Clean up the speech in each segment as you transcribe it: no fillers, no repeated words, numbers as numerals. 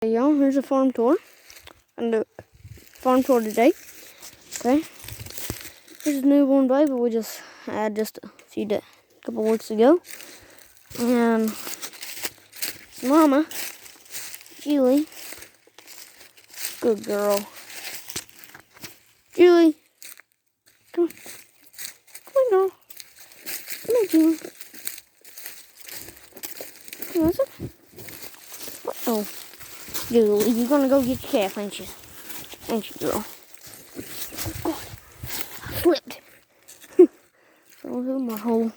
Hey y'all, here's a farm tour. I'm gonna do a farm tour today. Okay. Here's a newborn baby we just had just a couple weeks ago. And his mama, Julie. Good girl. Julie. Come on. Come on, girl. Come on, Julie. Come on, oh. Julie, you're gonna go get your calf, ain't you? Ain't you, girl? God, I slipped. Fell through my hole.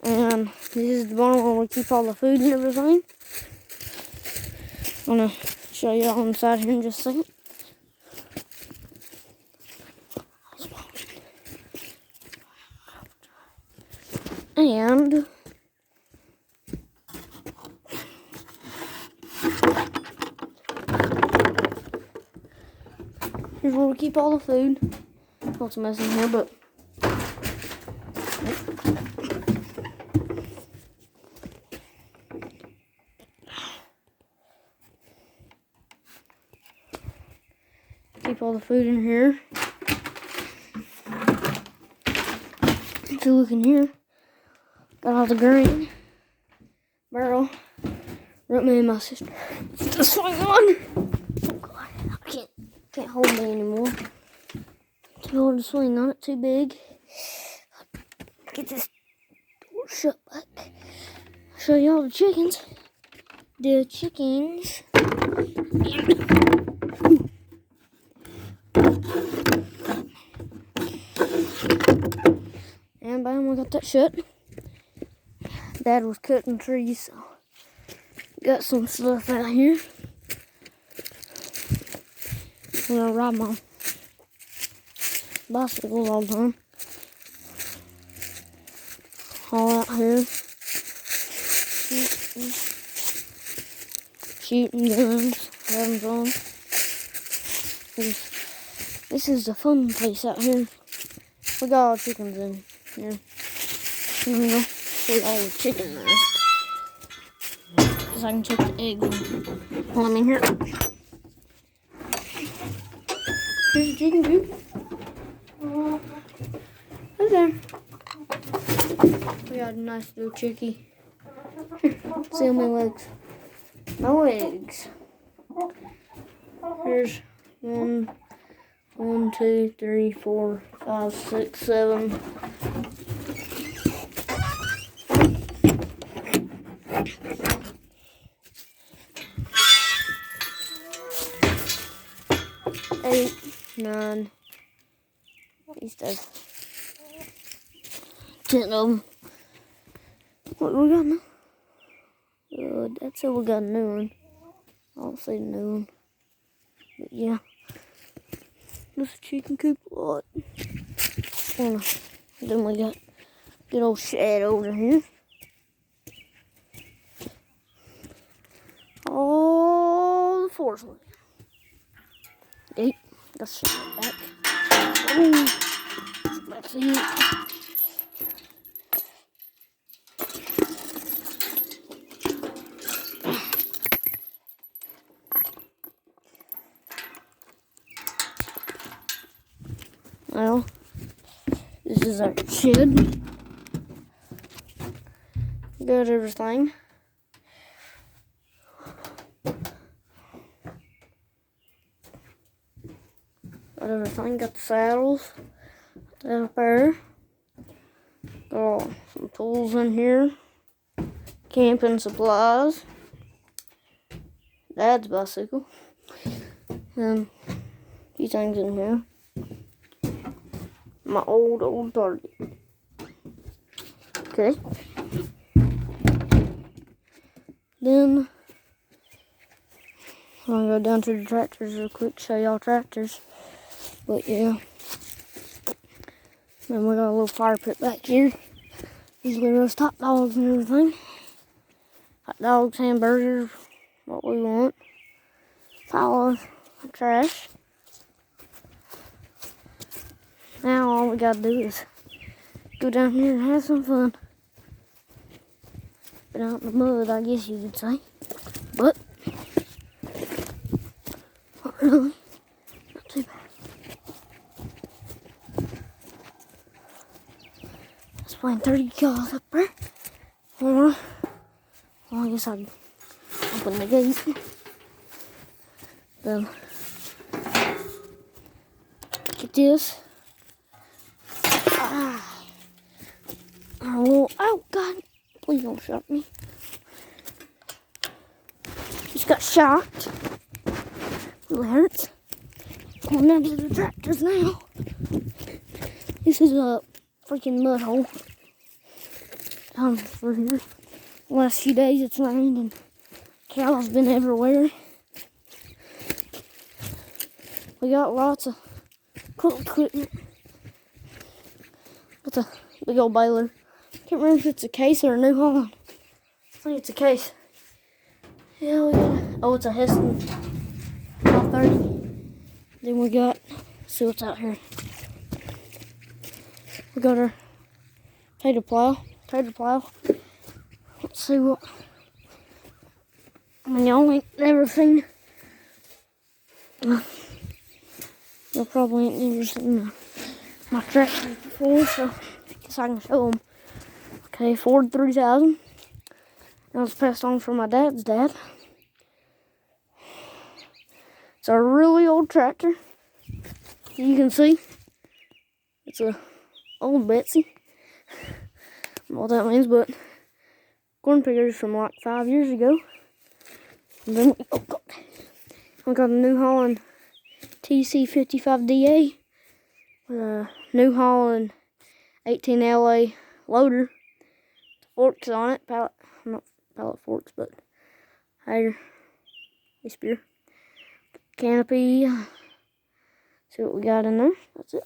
And this is the barn where we keep all the food and everything. I'm gonna show you all inside here in just a second. And here's where we keep all the food. Lots of mess in here, but keep all the food in here. If you look in here, got all the grain, barrel. Wrote me and my sister to swing on. Oh God, I can't hold me anymore. Too hard to swing on it, too big. Get this door shut back. Show you all the chickens. The chickens. And bam, we got that shut. Dad was cutting trees, so got some stuff out here. I'm gonna ride my bicycle all the time. All out here. Shooting guns, having fun. This is the fun place out here. We got all the chickens in here. I'm gonna go see all the chicken there. Cause I can check the eggs while I'm in here. Here's the chicken coop. Right there. We got a nice little chickie. See how many legs? No eggs. Here's 1, 2, 3, 4, 5, 6, 7. Eight, 9. These days. 10 of them. What we got now? That's how we got a new one. I don't see the new one. But yeah. This chicken coop a lot. Then we got good old shed over here. All the floors. Eight. Let's shut it back. Let's see. Well, this is our shed. Got everything. Got everything. Got the saddles. That up there. Got some tools in here. Camping supplies. Dad's bicycle. A few things in here. My old Target. Okay. Then I'm gonna go down to the tractors real quick, show y'all tractors. But yeah. Then we got a little fire pit back here. Usually roast hot dogs and everything. Hot dogs, hamburgers, what we want. Pile of trash. Now all we gotta do is go down here and have some fun. Been out in the mud, I guess you could say. But Really? Not too bad. It's playing 30 kills up there. Hold on. Well, I guess I'll open the gate. Then get this. Oh God! Please don't shot me. Just got shocked. Really hurts. Going down to the tractors now. This is a freaking mud hole. Down through here. The last few days it's rained and cows been everywhere. We got lots of cool equipment. Got a big old baler. Can't remember if it's a case or a New Holland. I think it's a case. Yeah, we got it's a Heston 530. Then we got, let's see what's out here. We got our tater plow. Let's see what, I mean, y'all ain't never seen, y'all probably ain't never seen my tractor before, so I guess I can show them. Okay, Ford 3000. That was passed on from my dad's dad. It's a really old tractor. You can see it's a old Betsy. I don't know what that means, but corn pickers from like 5 years ago. And then we got a New Holland TC55DA with a New Holland 18LA loader. Forks on it, not pallet forks, but higher spear. Canopy. See what we got in there. That's it.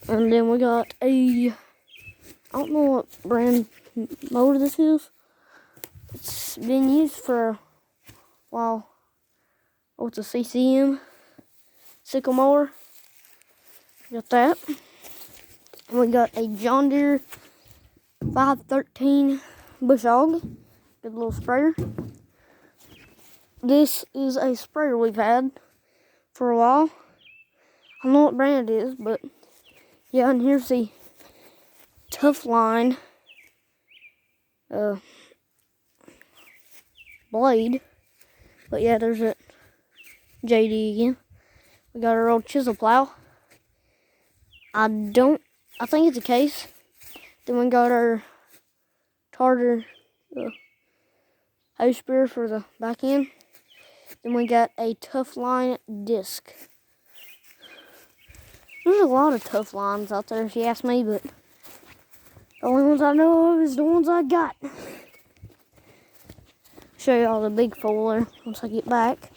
And then we got a, I don't know what brand motor this is. It's been used for a while. Oh, it's a CCM sickle mower. Got that. And we got a John Deere 513 bush hog. Good little sprayer. This is a sprayer we've had for a while. I don't know what brand it is, but yeah, and here's the Tough Line blade. But yeah, there's a JD again. We got our old chisel plow. I think it's a case. Then we got our Tartar hoe spear for the back end. Then we got a Tough Line disc. There's a lot of Tough Lines out there, if you ask me, but the only ones I know of is the ones I got. Show you all the big folder once I get back.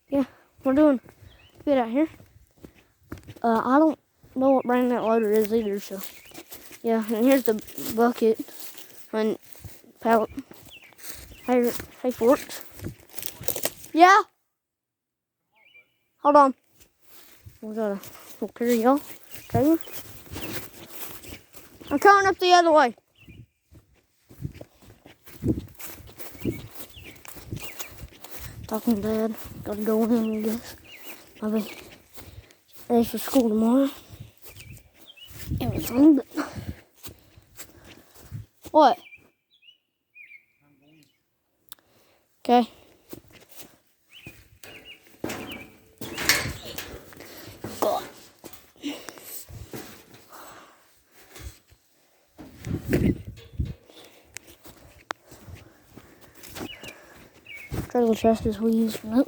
Yeah, we're doing good out here. I don't know what brand that loader is either, so yeah. And here's the bucket and pallet. Hey, forks. Yeah. Hold on. We'll carry y'all. Okay. I'm coming up the other way. Talking to Dad. Gotta go in, I guess. I'll be ready for school tomorrow. Everything, but what? Okay. Trailer chest is we use for that.